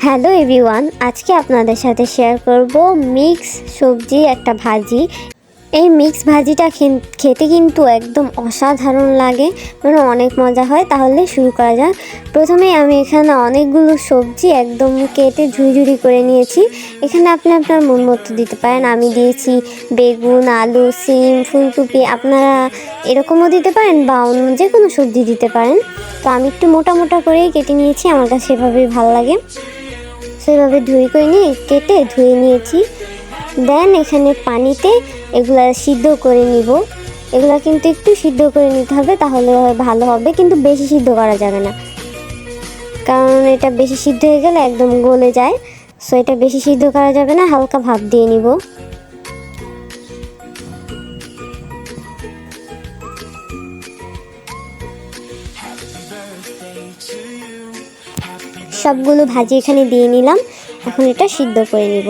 Hello everyone, আজকে আপনাদের সাথে শেয়ার করব মিক্স সবজি একটা ভাজি। এই মিক্স ভাজিটা খেতে কিন্তু একদম অসাধারণ লাগে, মানে অনেক মজা হয়। তাহলে শুরু করা যাক। প্রথমেই আমি এখানে অনেকগুলো সবজি একদম কেটে ঝুড়ি করে নিয়েছি। এখানে আপনি আপনার মন মতো দিতে পারেন। আমি দিয়েছি বেগুন, আলু, সিম, ফুলকপি। আপনারা এরকমও দিতে পারেন বা অন্য যে কোনো সবজি দিতে পারেন। তো আমি একটু মোটা মোটা করেই কেটে নিয়েছি, আমার কাছে সেভাবেই ভালো লাগে। সেভাবে কেটে ধুয়ে নিয়েছি। দেন এখানে পানিতে এগুলা সিদ্ধ করে নিব। এগুলা কিন্তু একটু সিদ্ধ করে নিতে হবে, তাহলে ভালো হবে, কিন্তু বেশি সিদ্ধ করা যাবে না, কারণ এটা বেশি সিদ্ধ হয়ে গেলে একদম গলে যায়। সো এটা বেশি সিদ্ধ করা যাবে না, হালকা ভাপ দিয়ে নিব। সবগুলো ভাজি এখানে দিয়ে নিলাম। এখন এটা সিদ্ধ করে নিব।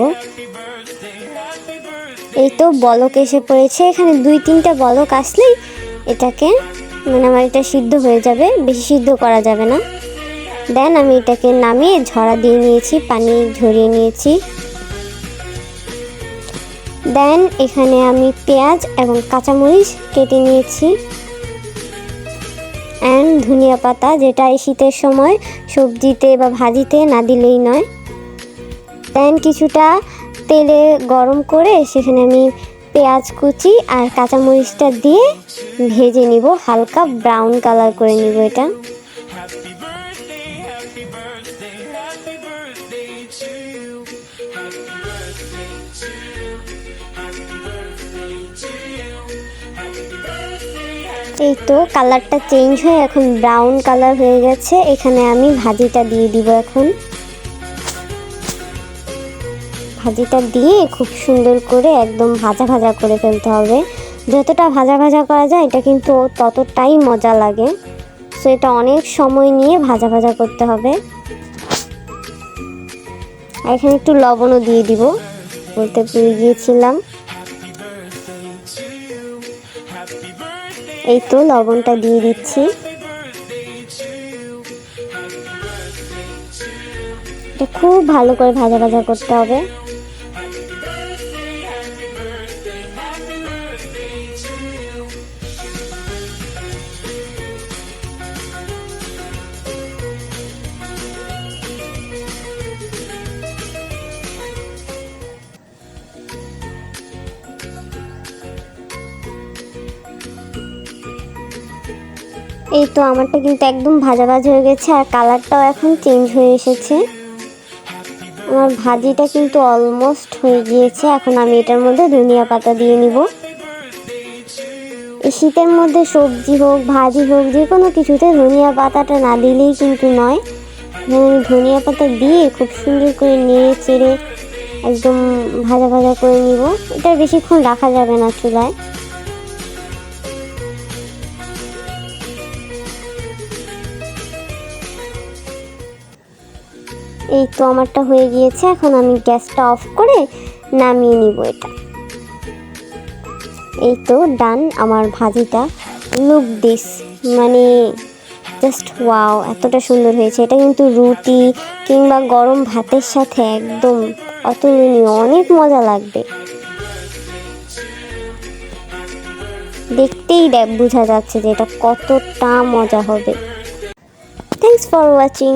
এই তো বলক এসে পড়েছে। এখানে 2-3টা বলক আসলেই এটাকে আমার এটা সিদ্ধ হয়ে যাবে, বেশি সিদ্ধ করা যাবে না। দেন আমি এটাকে নামিয়ে ঝরা দিয়ে নিয়েছি, পানি ঝরিয়ে নিয়েছি। দেন এখানে আমি পেঁয়াজ এবং কাঁচামরিচ কেটে নিয়েছি, অ্যান্ড ধনিয়া পাতা, যেটা এই শীতের সময় সবজিতে বা ভাজিতে না দিলেই নয়। দেন কিছুটা তেলে গরম করে সেখানে আমি পেঁয়াজ কুচি আর কাঁচামরিচটা দিয়ে ভেজে নিব, হালকা ব্রাউন কালার করে নিব এটা। এই তো কালারটা চেঞ্জ হয়ে এখন ব্রাউন কালার হয়ে গেছে। এখানে আমি ভাজিটা দিয়ে দিব। এখন ভাজিটা দিয়ে খুব সুন্দর করে একদম ভাজা ভাজা করে ফেলতে হবে। যতটা ভাজা ভাজা করা যায় এটা কিন্তু ততটাই মজা লাগে। সো এটা অনেক সময় নিয়ে ভাজা ভাজা করতে হবে। আর এখানে একটু লবণও দিয়ে দিব, বলতে ভুলে গিয়েছিলাম। এই তো লবণটা দিয়ে দিচ্ছি। এটা খুব ভালো করে ভাজা ভাজা করতে হবে। এই তো আমারটা কিন্তু একদম ভাজা ভাজা হয়ে গেছে, আর কালারটাও এখন চেঞ্জ হয়ে এসেছে। আমার ভাজিটা কিন্তু অলমোস্ট হয়ে গিয়েছে। এখন আমি এটার মধ্যে ধনিয়া পাতা দিয়ে নিব। এই শীতের মধ্যে সবজি হোক ভাজি হোক যে কোনো কিছুতে ধনিয়া পাতাটা না দিলেই কিন্তু নয়। ধনিয়া পাতা দিয়ে খুব সুন্দর করে নেড়ে চেড়ে একদম ভাজা ভাজা করে নিব। এটা বেশিক্ষণ রাখা যাবে না চুলায়। এই তো আমারটা হয়ে গিয়েছে। এখন আমি গ্যাসটা অফ করে নামিয়ে নিব এটা। এই তো ডান আমার ভাজিটা। লুক দিস, জাস্ট ওয়াও, এতটা সুন্দর হয়েছে। এটা কিন্তু রুটি কিংবা গরম ভাতের সাথে একদম অতুলনীয়, অনেক মজা লাগবে। দেখতেই বোঝা যাচ্ছে যে এটা কতটা মজা হবে। Thanks for watching.